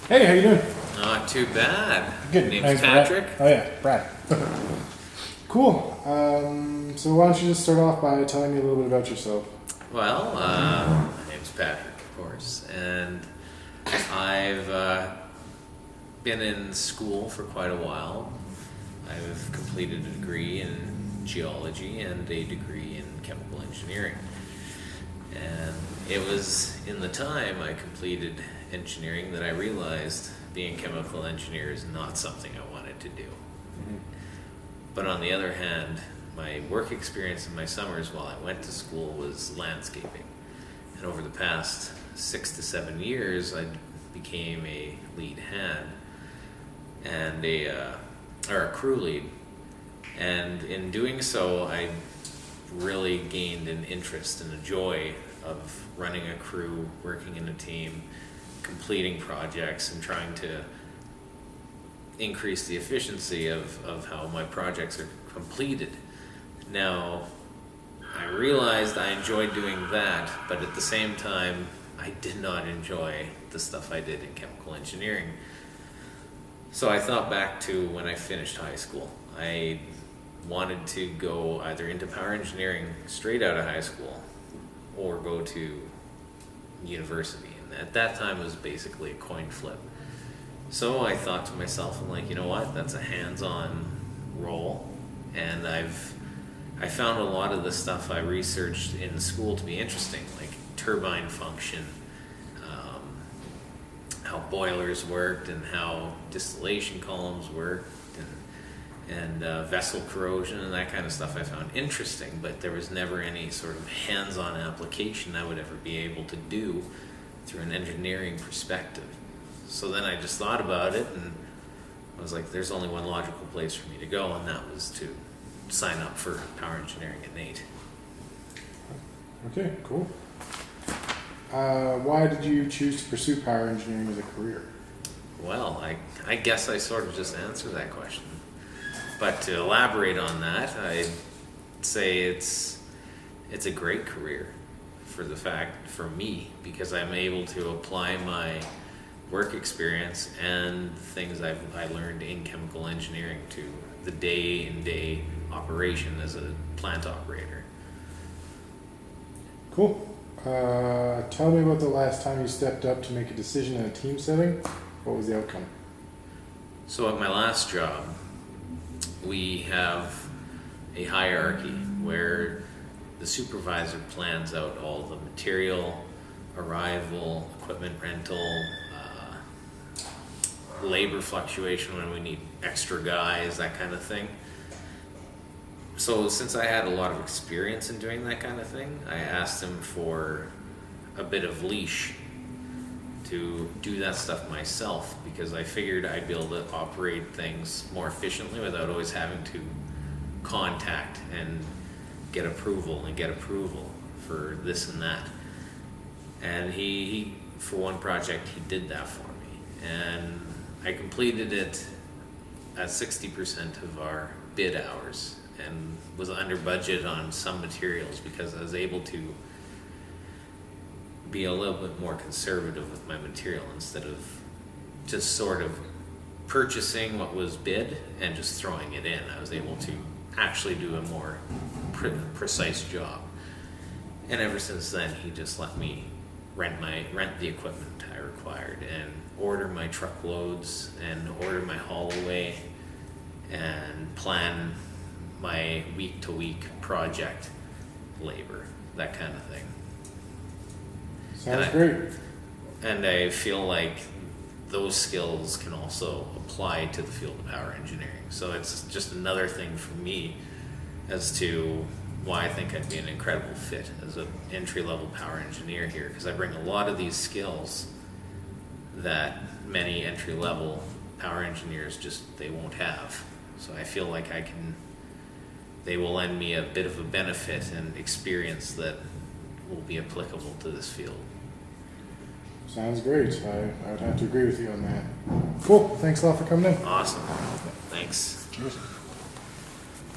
Hey, how you doing? Not too bad. Good. Name's Thanks, Patrick. Brad. Oh yeah, Brad. Cool. So why don't you just start off by telling me a little bit about yourself? Well, my name's Patrick, of course, and I've been in school for quite a while. I've completed a degree in geology and a degree in chemical engineering. And it was in the time I completed engineering that I realized being a chemical engineer is not something I wanted to do. But on the other hand, my work experience in my summers while I went to school was landscaping. And over the past 6 to 7 years, I became a lead hand and a crew lead. And in doing so, I really gained an interest and a joy of running a crew, working in a team, completing projects, and trying to increase the efficiency of how my projects are completed. Now, I realized I enjoyed doing that, but at the same time, I did not enjoy the stuff I did in chemical engineering. So I thought back to when I finished high school. I wanted to go either into power engineering straight out of high school or go to university. And at that time, it was basically a coin flip. So I thought to myself, I'm like, you know what? That's a hands-on role, and I found a lot of the stuff I researched in school to be interesting, like turbine function, how boilers worked, and how distillation columns worked, and vessel corrosion and that kind of stuff I found interesting, but there was never any sort of hands-on application I would ever be able to do through an engineering perspective. So then I just thought about it, and I was like, there's only one logical place for me to go, and that was to sign up for power engineering at NAIT. Okay, cool. Why did you choose to pursue power engineering as a career? Well, I guess I sort of just answered that question. But to elaborate on that, I'd say it's a great career for me, because I'm able to apply my work experience and things I learned in chemical engineering to the day-in-day operation as a plant operator. Cool. Tell me about the last time you stepped up to make a decision in a team setting. What was the outcome? So at my last job, we have a hierarchy where the supervisor plans out all the material, arrival, equipment rental, labor fluctuation when we need extra guys, that kind of thing. So since I had a lot of experience in doing that kind of thing, I asked him for a bit of leash to do that stuff myself, because I figured I'd be able to operate things more efficiently without always having to contact and get approval for this and that. And he for one project, he did that for me. And I completed it at 60% of our bid hours and was under budget on some materials because I was able to be a little bit more conservative with my material instead of just sort of purchasing what was bid and just throwing it in. I was able to actually do a more precise job. And ever since then, he just let me rent the equipment I required and order my truckloads and order my haul away and plan my week-to-week project labor, that kind of thing. Sounds great. And I feel like those skills can also apply to the field of power engineering. So it's just another thing for me as to why I think I'd be an incredible fit as an entry-level power engineer here, because I bring a lot of these skills that many entry-level power engineers they won't have. So I feel like they will lend me a bit of a benefit and experience that will be applicable to this field. Sounds great. I would have to agree with you on that. Cool. Thanks a lot for coming in. Awesome. Thanks. Cheers.